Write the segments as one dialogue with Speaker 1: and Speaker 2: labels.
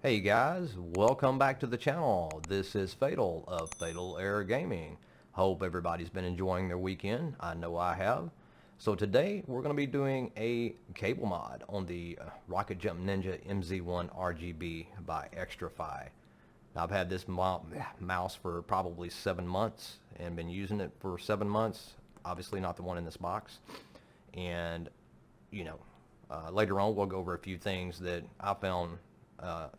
Speaker 1: Hey guys, welcome back to the channel. This is Fatal of FatalError Gaming. Hope everybody's been enjoying their weekend. I know I have. So today we're going to be doing a cable mod on the Rocket Jump Ninja MZ1 RGB by Xtrfy. Now, I've had this mouse for probably 7 months and been using it for 7 months. Obviously not the one in this box. And, you know, later on we'll go over a few things that I found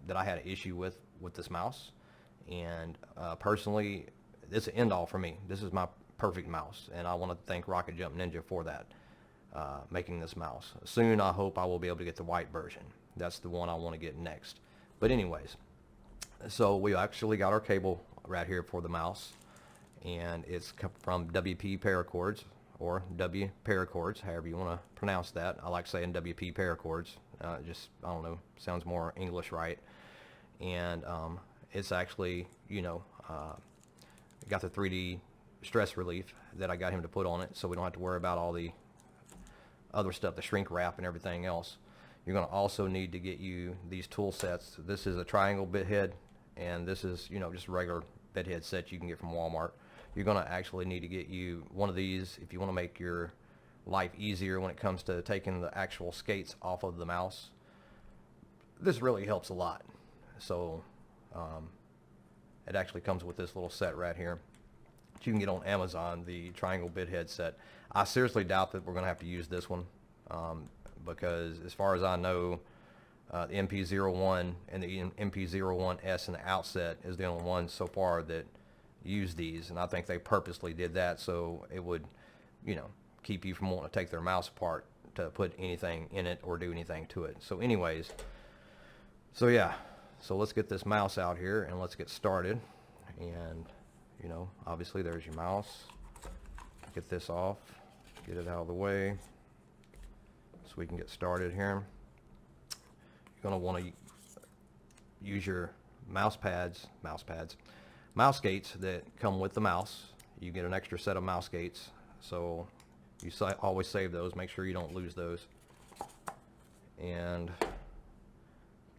Speaker 1: that I had an issue with this mouse, and personally, it's an end all for me. This is my perfect mouse, and I want to thank Rocket Jump Ninja for that, making this mouse. Soon, I hope I will be able to get the white version. That's the one I want to get next. But anyways, so we actually got our cable right here for the mouse, and it's from WP Paracords, or W Paracords, however you want to pronounce that. I like saying WP Paracords. Just, I don't know, sounds more English right. And it's actually, got the 3D stress relief that I got him to put on it, so we don't have to worry about all the other stuff, the shrink wrap and everything else. You're going to also need to get you these tool sets. This is a triangle bit head, and this is, just a regular bit head set you can get from Walmart. You're going to actually need to get you one of these if you want to make your life easier when it comes to taking the actual skates off of the mouse. This really helps a lot. So it actually comes with this little set right here that you can get on Amazon, the triangle bit head set. I seriously doubt that we're going to have to use this one, because as far as I know, the MP01 and the MP01S and the Outset is the only ones so far that use these, and I think they purposely did that so it would, keep you from wanting to take their mouse apart to put anything in it or do anything to it. So anyways, so yeah, so let's get this mouse out here and let's get started. And obviously there's your mouse. Get this off, get it out of the way so we can get started here. You're going to want to use your mouse gates that come with the mouse. You get an extra set of mouse gates, so you always save those. Make sure you don't lose those. And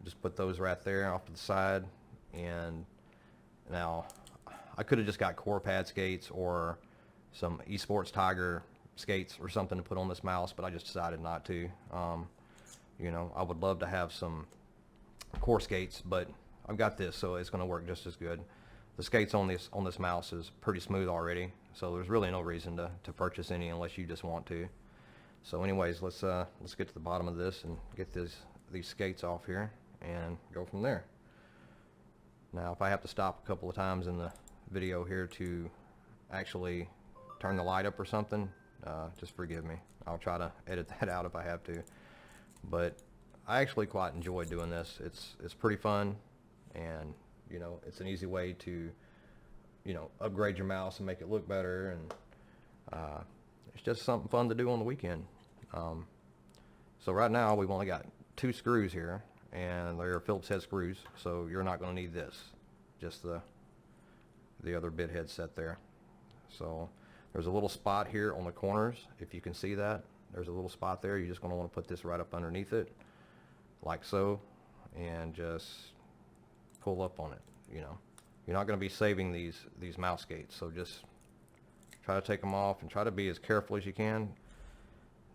Speaker 1: just put those right there off to the side. And now I could have just got core pad skates or some eSports Tiger skates or something to put on this mouse, but I just decided not to. I would love to have some core skates, but I've got this, so it's going to work just as good. The skates on this mouse is pretty smooth already, so there's really no reason to purchase any unless you just want to. So anyways, let's get to the bottom of this and get these skates off here and go from there. Now, if I have to stop a couple of times in the video here to actually turn the light up or something, just forgive me. I'll try to edit that out if I have to. But I actually quite enjoy doing this. It's pretty fun, and it's an easy way to upgrade your mouse and make it look better, and it's just something fun to do on the weekend. So right now we've only got 2 screws here, and they're Phillips head screws, so you're not going to need this, just the other bit head set there. So there's a little spot here on the corners, if you can see that. There's a little spot there. You're just going to want to put this right up underneath it, like so, and just pull up on it. You're not going to be saving these mouse gates, so just try to take them off and try to be as careful as you can.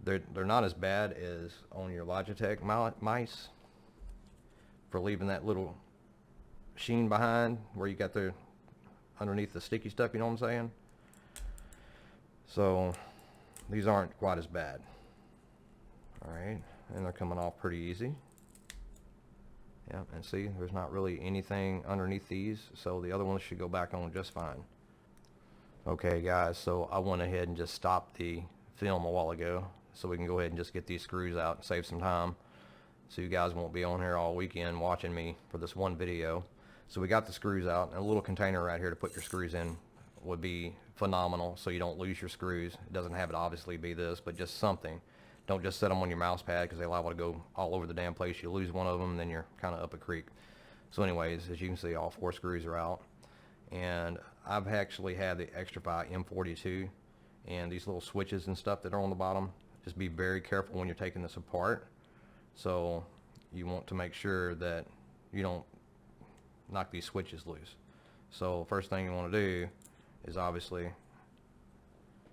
Speaker 1: They're not as bad as on your Logitech mice for leaving that little sheen behind where you got the underneath the sticky stuff, you know what I'm saying? So these aren't quite as bad. Alright, and they're coming off pretty easy. Yeah, and see, there's not really anything underneath these, so the other ones should go back on just fine. Okay guys, so I went ahead and just stopped the film a while ago so we can go ahead and just get these screws out and save some time, so you guys won't be on here all weekend watching me for this one video. So we got the screws out, and a little container right here to put your screws in would be phenomenal so you don't lose your screws. It doesn't have to obviously be this, but just something. Don't just set them on your mouse pad, because they liable to go all over the damn place. You lose one of them, then you're kind of up a creek. So anyways, as you can see, all 4 screws are out. And I've actually had the Xtrfy M42, and these little switches and stuff that are on the bottom. Just be very careful when you're taking this apart. So you want to make sure that you don't knock these switches loose. So first thing you want to do is obviously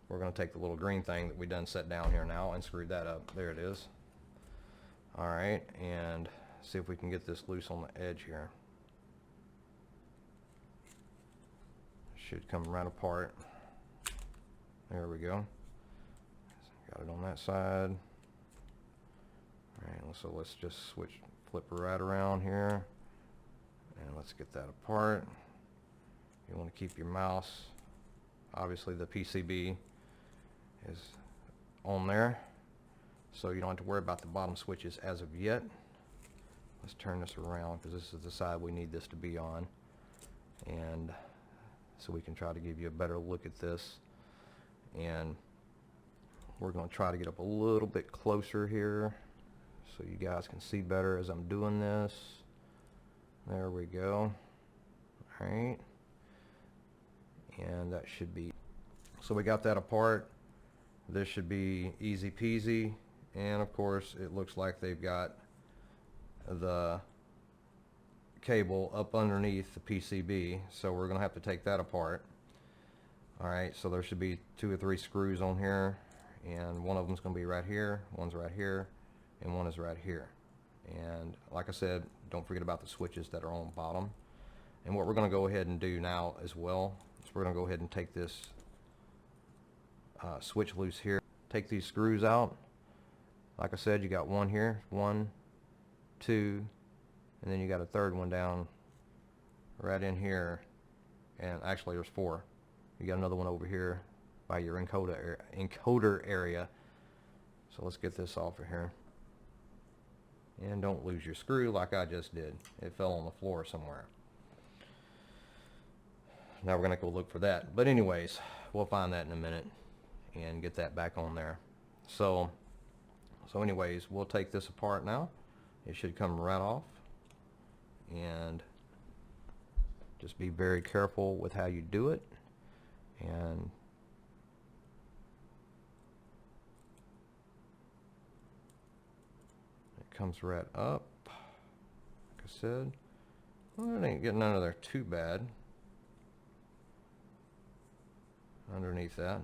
Speaker 1: we're going to take the little green thing that we done set down here now and screw that up. There it is. Alright, and see if we can get this loose on the edge here. Should come right apart. There we go. Got it on that side. Alright, so let's just flip right around here, and let's get that apart. You want to keep your mouse, obviously the PCB is on there, so you don't have to worry about the bottom switches as of yet. Let's turn this around because this is the side we need this to be on, and so we can try to give you a better look at this. And we're going to try to get up a little bit closer here so you guys can see better as I'm doing this. There we go. Alright, and that should be, so we got that apart. This should be easy peasy, and of course it looks like they've got the cable up underneath the PCB, so we're gonna have to take that apart. Alright, so there should be 2 or 3 screws on here, and one of them's gonna be right here, one's right here, and one is right here. And like I said, don't forget about the switches that are on the bottom. And what we're gonna go ahead and do now as well is we're gonna go ahead and take this switch loose here, take these screws out. Like I said, you got one here, 1, 2, and then you got a third one down right in here, and actually there's 4. You got another one over here by your encoder area. So let's get this off of here, and don't lose your screw like I just did. It fell on the floor somewhere. Now we're gonna go look for that, but anyways, we'll find that in a minute and get that back on there. So anyways, we'll take this apart now. It should come right off, and just be very careful with how you do it. And it comes right up, like I said. Well, it ain't getting under there too bad underneath that.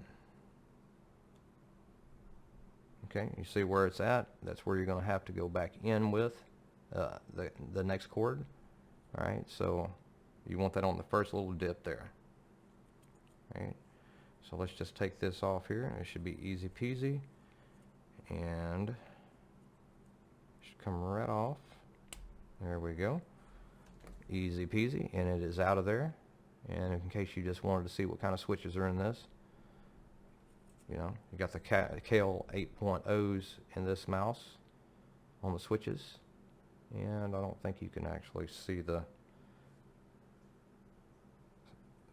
Speaker 1: Okay, you see where it's at? That's where you're going to have to go back in with the next cord. Alright, so you want that on the first little dip there. Alright, so let's just take this off here. It should be easy peasy, and it should come right off. There we go. Easy peasy, and it is out of there. And in case you just wanted to see what kind of switches are in this, you know, you got the KL 8.0s in this mouse on the switches, and I don't think you can actually see the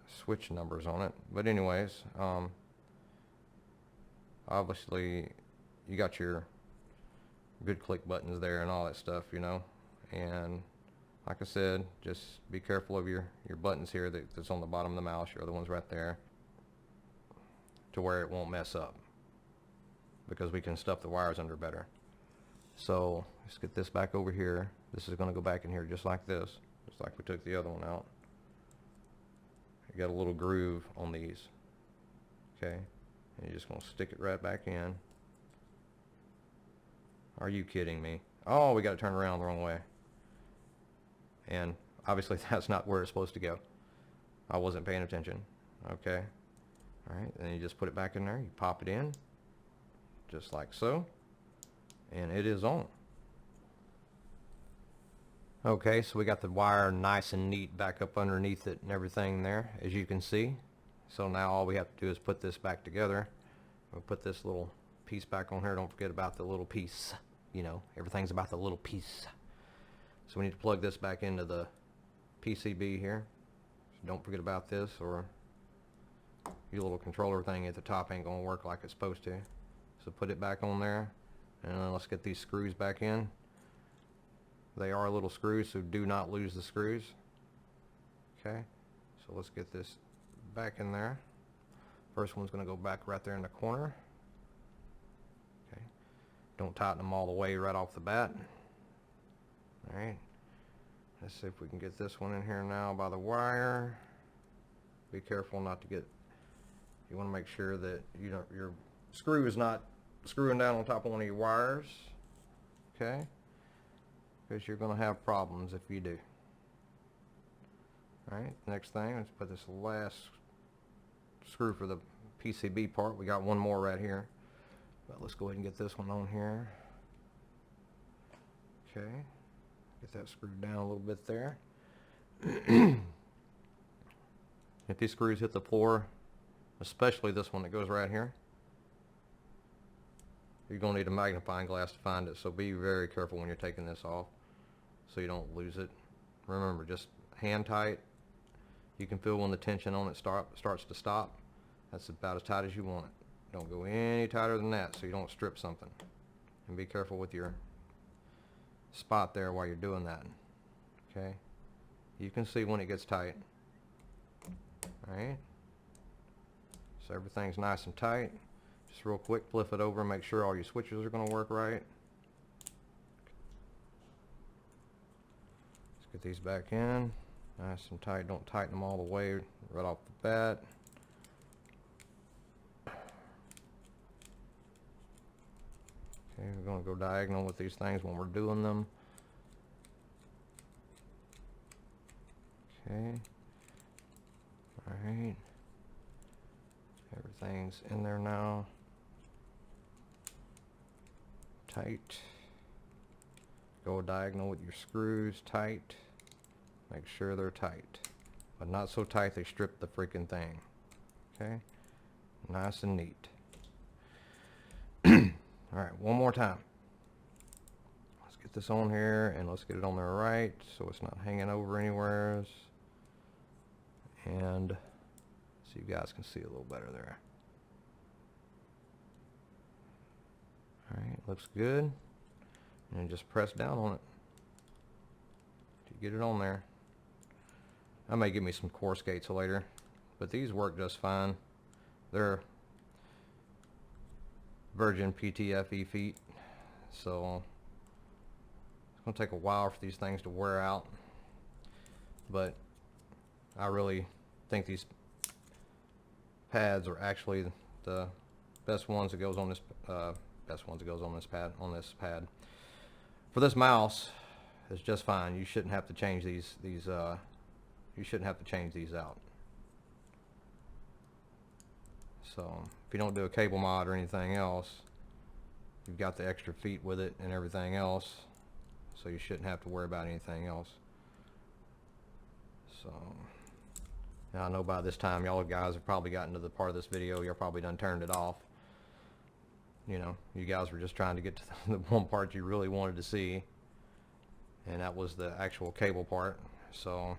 Speaker 1: switch numbers on it, but anyways, obviously you got your good click buttons there and all that stuff, you know, and like I said, just be careful of your buttons here that's on the bottom of the mouse, your other one's right there, to where it won't mess up, because we can stuff the wires under better. So let's get this back over here. This is going to go back in here just like this, just like we took the other one out. You got a little groove on these, okay, and you're just going to stick it right back in. Are you kidding me? Oh, we got to turn around the wrong way, and obviously that's not where it's supposed to go. I wasn't paying attention. Okay, alright, then you just put it back in there, you pop it in just like so, and it is on. Okay, so we got the wire nice and neat back up underneath it and everything there, as you can see. So now all we have to do is put this back together. We'll put this little piece back on here. Don't forget about the little piece. You know, everything's about the little piece. So we need to plug this back into the PCB here. So don't forget about this, or your little controller thing at the top ain't gonna work like it's supposed to. So put it back on there, and then let's get these screws back in. They are little screws, so do not lose the screws. Okay, so let's get this back in there. First one's gonna go back right there in the corner. Okay, don't tighten them all the way right off the bat. Alright, Let's see if we can get this one in here now by the wire. Be careful not to get, you want to make sure that you don't, your screw is not screwing down on top of one of your wires, okay? Because you're going to have problems if you do. Alright, next thing, let's put this last screw for the PCB part. We got one more right here. But let's go ahead and get this one on here. Okay, get that screwed down a little bit there. If these screws hit the floor, especially this one that goes right here, you're going to need a magnifying glass to find it, so be very careful when you're taking this off so you don't lose it. Remember, just hand tight. You can feel when the tension on it starts to stop. That's about as tight as you want it. Don't go any tighter than that so you don't strip something. And be careful with your spot there while you're doing that. Okay? You can see when it gets tight. Alright? So everything's nice and tight. Just real quick, flip it over and make sure all your switches are going to work right. Let's get these back in. Nice and tight. Don't tighten them all the way right off the bat. Okay, we're going to go diagonal with these things when we're doing them. Okay. Alright. Everything's in there now. Tight. Go diagonal with your screws tight. Make sure they're tight, but not so tight they strip the freaking thing. Okay, nice and neat. Alright, one more time. Let's get this on here and let's get it on there right so it's not hanging over anywhere. And so you guys can see a little better there. Alright, looks good. And just press down on it to get it on there. I may give me some coarse gates later, but these work just fine. They're virgin PTFE feet, so it's going to take a while for these things to wear out, but I really think these pads are actually the best ones that goes on this pad. For this mouse, it's just fine. You shouldn't have to change these you shouldn't have to change these out. So if you don't do a cable mod or anything else, you've got the extra feet with it and everything else, so you shouldn't have to worry about anything else. So now I know by this time y'all guys have probably gotten to the part of this video you're probably done turned it off. You know, you guys were just trying to get to the one part you really wanted to see, and that was the actual cable part. So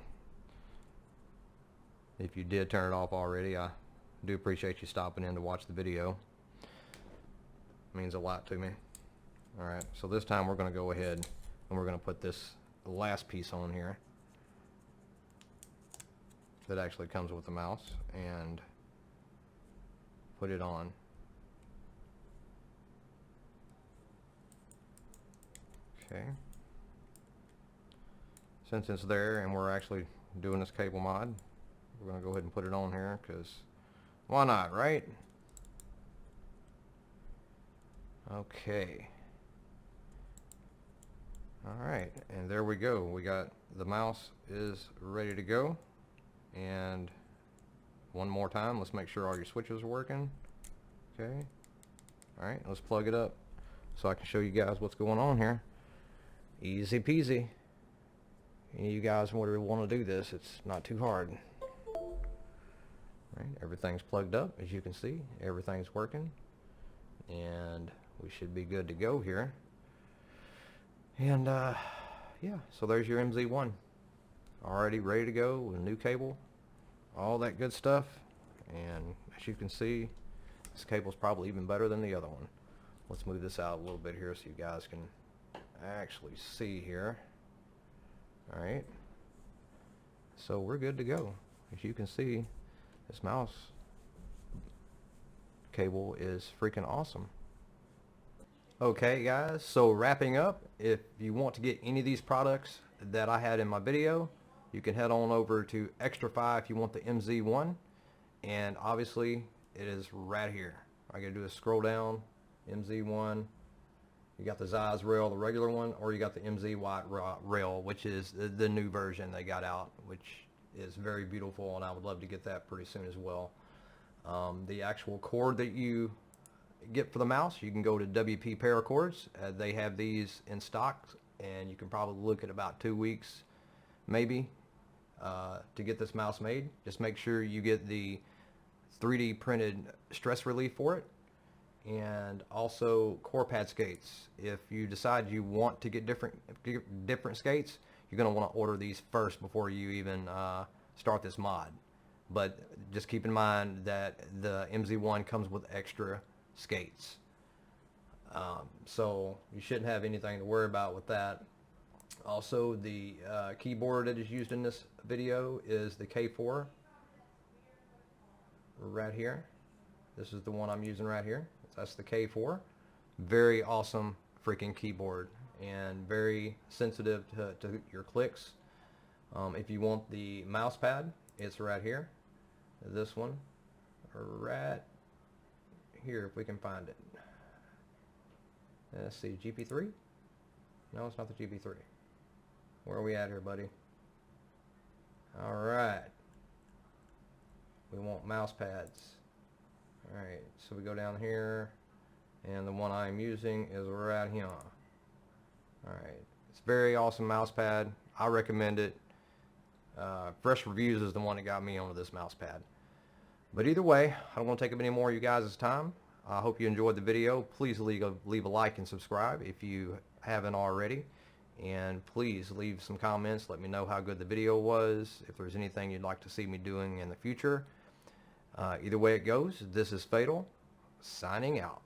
Speaker 1: if you did turn it off already, I do appreciate you stopping in to watch the video. It means a lot to me. Alright, so this time we're going to go ahead and we're going to put this last piece on here that actually comes with the mouse and put it on. Okay. Since it's there and we're actually doing this cable mod, we're going to go ahead and put it on here because why not, right? Okay. Alright, and there we go. We got the mouse is ready to go. And one more time, let's make sure all your switches are working. Okay. Alright, let's plug it up so I can show you guys what's going on here. Easy peasy. You guys want to do this, it's not too hard. Right, everything's plugged up, as you can see. Everything's working, and we should be good to go here. And yeah, so there's your MZ1, already ready to go with a new cable, all that good stuff. And as you can see, this cable's probably even better than the other one. Let's move this out a little bit here so you guys can actually see here. Alright, so we're good to go. As you can see, this mouse cable is freaking awesome. Okay guys, so wrapping up, if you want to get any of these products, that I had in my video, you can head on over to Xtrfy if you want the MZ1, and obviously it is right here. All I gotta do is scroll down, MZ1. You got the Zeiss rail, the regular one, or you got the MZ white rail, which is the new version they got out, which is very beautiful, and I would love to get that pretty soon as well. The actual cord that you get for the mouse, you can go to WP Paracords. They have these in stock, and you can probably look at about 2 weeks maybe to get this mouse made. Just make sure you get the 3D printed stress relief for it, and also core pad skates. If you decide you want to get different skates, you're going to want to order these first before you even start this mod. But just keep in mind that the MZ1 comes with extra skates. So you shouldn't have anything to worry about with that. Also, the keyboard that is used in this video is the K4 right here. This is the one I'm using right here. That's the K4. Very awesome freaking keyboard, and very sensitive to your clicks. If you want the mouse pad, it's right here. This one right here, if we can find it. Let's see, GP3? No, it's not the GP3. Where are we at here, buddy? Alright. We want mouse pads. Alright, so we go down here, and the one I'm using is right here. Alright, it's a very awesome mouse pad. I recommend it. Fresh Reviews is the one that got me onto this mouse pad. But either way, I don't want to take up any more of you guys' time. I hope you enjoyed the video. Please leave a like and subscribe if you haven't already. And please leave some comments. Let me know how good the video was, if there's anything you'd like to see me doing in the future. Either way it goes, this is Fatal, signing out.